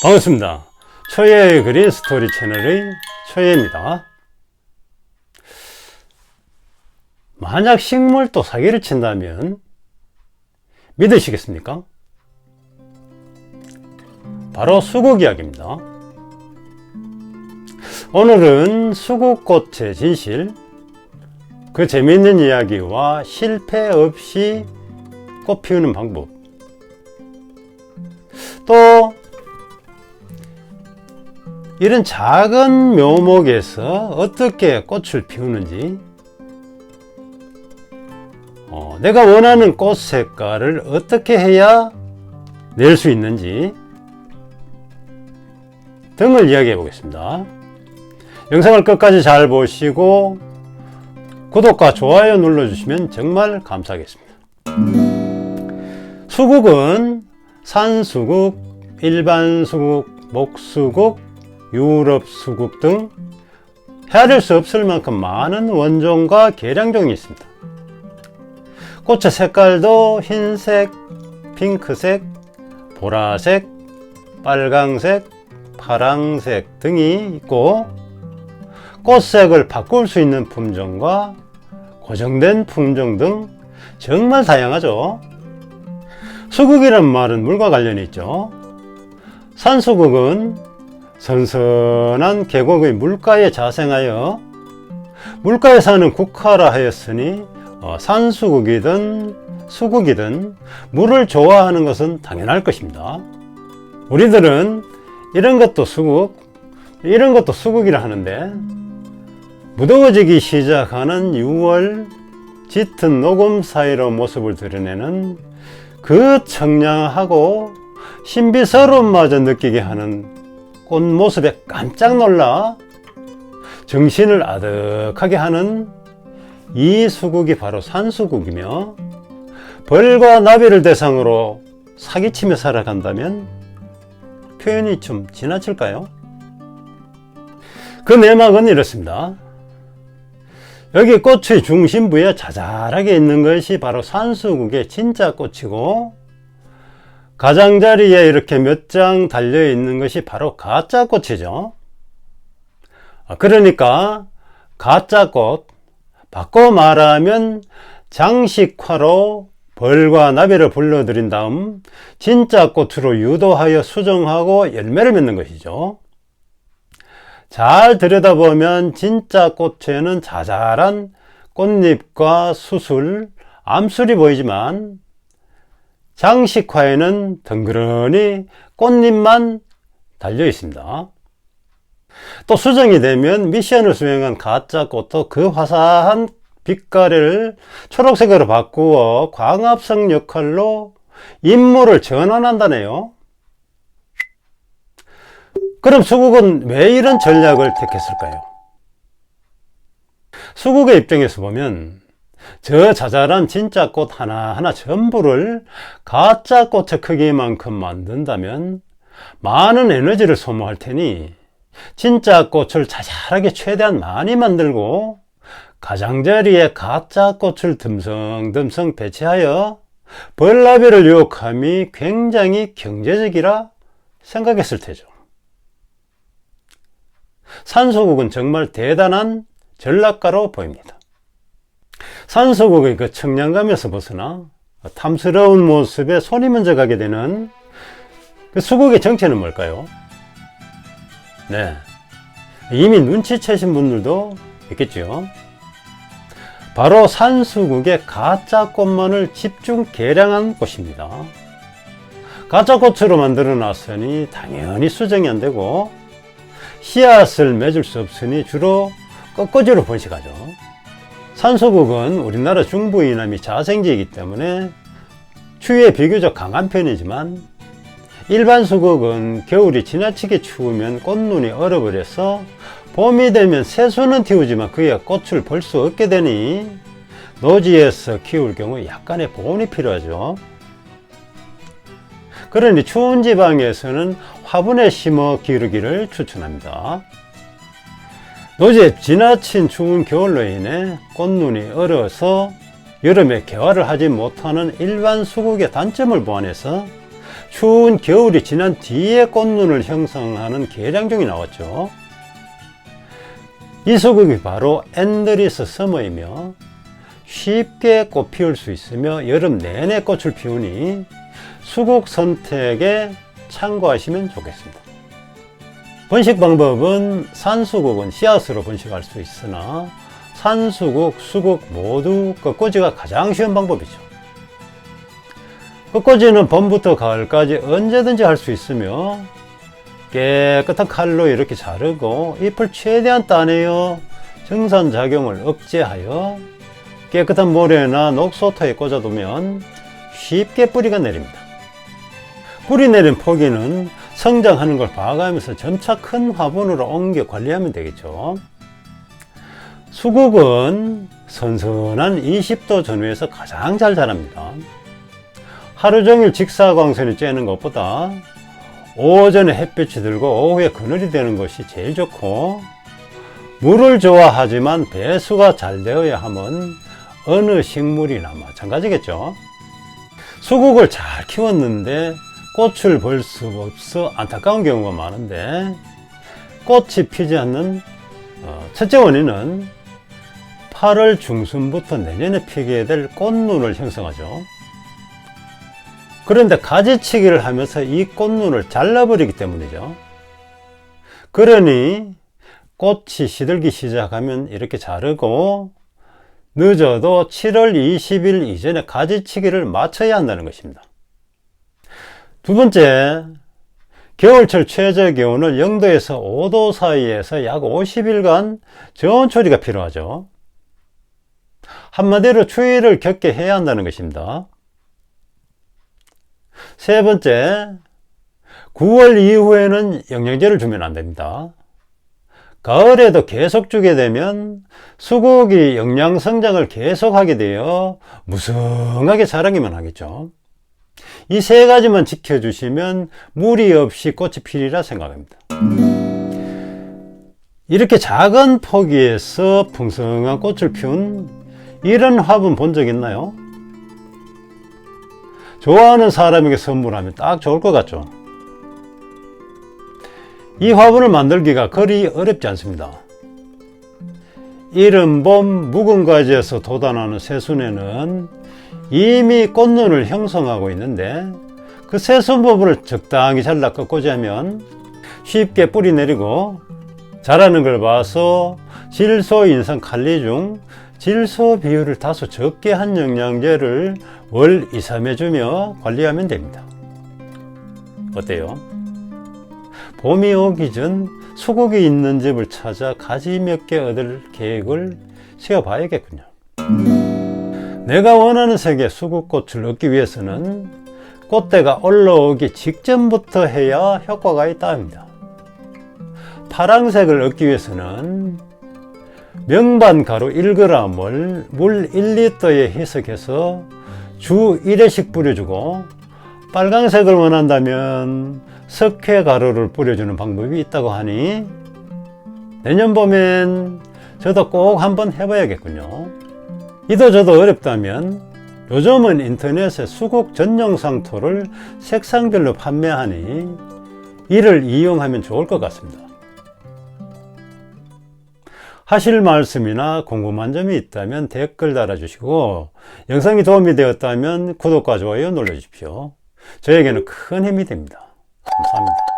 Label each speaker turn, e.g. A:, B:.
A: 반갑습니다. 초예의 그린 스토리 채널의 초예입니다. 만약 식물도 사기를 친다면 믿으시겠습니까? 바로 수국 이야기입니다. 오늘은 수국꽃의 진실, 그 재미있는 이야기와 실패 없이 꽃 피우는 방법, 또 이런 작은 묘목에서 어떻게 꽃을 피우는지, 내가 원하는 꽃 색깔을 어떻게 해야 낼 수 있는지 등을 이야기해 보겠습니다. 영상을 끝까지 잘 보시고 구독과 좋아요 눌러주시면 정말 감사하겠습니다. 수국은 산수국, 일반 수국, 목수국, 유럽 수국 등 헤아릴 수 없을 만큼 많은 원종과 계량종이 있습니다. 꽃의 색깔도 흰색, 핑크색, 보라색, 빨강색, 파랑색 등이 있고, 꽃색을 바꿀 수 있는 품종과 고정된 품종 등 정말 다양하죠. 수국이란 말은 물과 관련이 있죠. 산수국은 선선한 계곡의 물가에 자생하여 물가에 사는 국화라 하였으니 산수국이든 수국이든 물을 좋아하는 것은 당연할 것입니다. 우리들은 이런 것도 수국, 이런 것도 수국이라 하는데, 무더워지기 시작하는 6월 짙은 녹음 사이로 모습을 드러내는 그 청량하고 신비스러움마저 느끼게 하는 꽃 모습에 깜짝 놀라 정신을 아득하게 하는 이 수국이 바로 산수국이며, 벌과 나비를 대상으로 사기치며 살아간다면 표현이 좀 지나칠까요? 그 내막은 이렇습니다. 여기 꽃의 중심부에 자잘하게 있는 것이 바로 산수국의 진짜 꽃이고, 가장자리에 이렇게 몇 장 달려 있는 것이 바로 가짜 꽃이죠. 그러니까 가짜 꽃, 바꿔 말하면 장식화로 벌과 나비를 불러들인 다음 진짜 꽃으로 유도하여 수정하고 열매를 맺는 것이죠. 잘 들여다보면 진짜 꽃에는 자잘한 꽃잎과 수술, 암술이 보이지만, 장식화에는 덩그러니 꽃잎만 달려 있습니다. 또 수정이 되면 미션을 수행한 가짜 꽃도 그 화사한 빛깔을 초록색으로 바꾸어 광합성 역할로 임무를 전환한다네요. 그럼 수국은 왜 이런 전략을 택했을까요? 수국의 입장에서 보면 저 자잘한 진짜 꽃 하나하나 전부를 가짜 꽃의 크기만큼 만든다면 많은 에너지를 소모할 테니, 진짜 꽃을 자잘하게 최대한 많이 만들고 가장자리에 가짜 꽃을 듬성듬성 배치하여 벌나비를 유혹함이 굉장히 경제적이라 생각했을 테죠. 산수국은 정말 대단한 전략가로 보입니다. 산수국의 그 청량감에서 벗어나 탐스러운 모습에 손이 먼저 가게 되는 그 수국의 정체는 뭘까요? 네, 이미 눈치채신 분들도 있겠죠. 바로 산수국의 가짜 꽃만을 집중 개량한 꽃입니다. 가짜 꽃으로 만들어 놨으니 당연히 수정이 안 되고, 씨앗을 맺을 수 없으니 주로 꺾어지로 번식하죠. 산수국은 우리나라 중부 이남이 자생지이기 때문에 추위에 비교적 강한 편이지만, 일반 수국은 겨울이 지나치게 추우면 꽃눈이 얼어버려서 봄이 되면 새수는 틔우지만 그에 꽃을 볼 수 없게 되니 노지에서 키울 경우 약간의 보온이 필요하죠. 그러니 추운 지방에서는 화분에 심어 기르기를 추천합니다. 노지에 지나친 추운 겨울로 인해 꽃눈이 얼어서 여름에 개화를 하지 못하는 일반 수국의 단점을 보완해서 추운 겨울이 지난 뒤에 꽃눈을 형성하는 계량종이 나왔죠. 이 수국이 바로 앤드리스 서머이며 쉽게 꽃 피울 수 있으며 여름 내내 꽃을 피우니 수국 선택에 참고하시면 좋겠습니다. 번식 방법은 산수국은 씨앗으로 번식할 수 있으나 산수국, 수국 모두 꺾꽂이가 가장 쉬운 방법이죠. 꺾꽂이는 봄부터 가을까지 언제든지 할 수 있으며 깨끗한 칼로 이렇게 자르고 잎을 최대한 따내어 정산작용을 억제하여 깨끗한 모래나 녹소토에 꽂아두면 쉽게 뿌리가 내립니다. 뿌리 내린 포기는 성장하는 걸 봐가면서 점차 큰 화분으로 옮겨 관리하면 되겠죠. 수국은 선선한 20도 전후에서 가장 잘 자랍니다. 하루 종일 직사광선이 쬐는 것보다 오전에 햇빛이 들고 오후에 그늘이 되는 것이 제일 좋고, 물을 좋아하지만 배수가 잘 되어야 함은 어느 식물이나 마찬가지겠죠. 수국을 잘 키웠는데 꽃을 볼 수가 없어 안타까운 경우가 많은데, 꽃이 피지 않는 첫째 원인은 8월 중순부터 내년에 피게 될 꽃눈을 형성하죠. 그런데 가지치기를 하면서 이 꽃눈을 잘라버리기 때문이죠. 그러니 꽃이 시들기 시작하면 이렇게 자르고 늦어도 7월 20일 이전에 가지치기를 마쳐야 한다는 것입니다. 두 번째, 겨울철 최저 기온은 0도에서 5도 사이에서 약 50일간 저온 처리가 필요하죠. 한마디로 추위를 겪게 해야 한다는 것입니다. 세 번째, 9월 이후에는 영양제를 주면 안 됩니다. 가을에도 계속 주게 되면 수국이 영양 성장을 계속하게 되어 무성하게 자라기만 하겠죠. 이 세 가지만 지켜주시면 무리 없이 꽃이 피리라 생각합니다. 이렇게 작은 포기에서 풍성한 꽃을 피운 이런 화분 본 적 있나요? 좋아하는 사람에게 선물하면 딱 좋을 것 같죠? 이 화분을 만들기가 그리 어렵지 않습니다. 이른 봄 묵은 가지에서 돋아나는 새순에는 이미 꽃눈을 형성하고 있는데, 그 새순 부분을 적당히 잘라 꺾고자면 쉽게 뿌리 내리고 자라는 걸 봐서 질소, 인산, 칼리 중 질소 비율을 다소 적게 한 영양제를 월 2, 3회 주며 관리하면 됩니다. 어때요? 봄이 오기 전 수국이 있는 집을 찾아 가지 몇 개 얻을 계획을 세워봐야겠군요. 내가 원하는 색의 수국꽃을 얻기 위해서는 꽃대가 올라오기 직전부터 해야 효과가 있다 합니다. 파란색을 얻기 위해서는 명반 가루 1g을 물 1리터에 희석해서 주 1회씩 뿌려주고, 빨강색을 원한다면 석회 가루를 뿌려주는 방법이 있다고 하니 내년 봄엔 저도 꼭 한번 해봐야겠군요. 이도저도 어렵다면 요즘은 인터넷에 수국 전용 상토를 색상별로 판매하니 이를 이용하면 좋을 것 같습니다. 하실 말씀이나 궁금한 점이 있다면 댓글 달아주시고, 영상이 도움이 되었다면 구독과 좋아요 눌러주십시오. 저에게는 큰 힘이 됩니다. 감사합니다.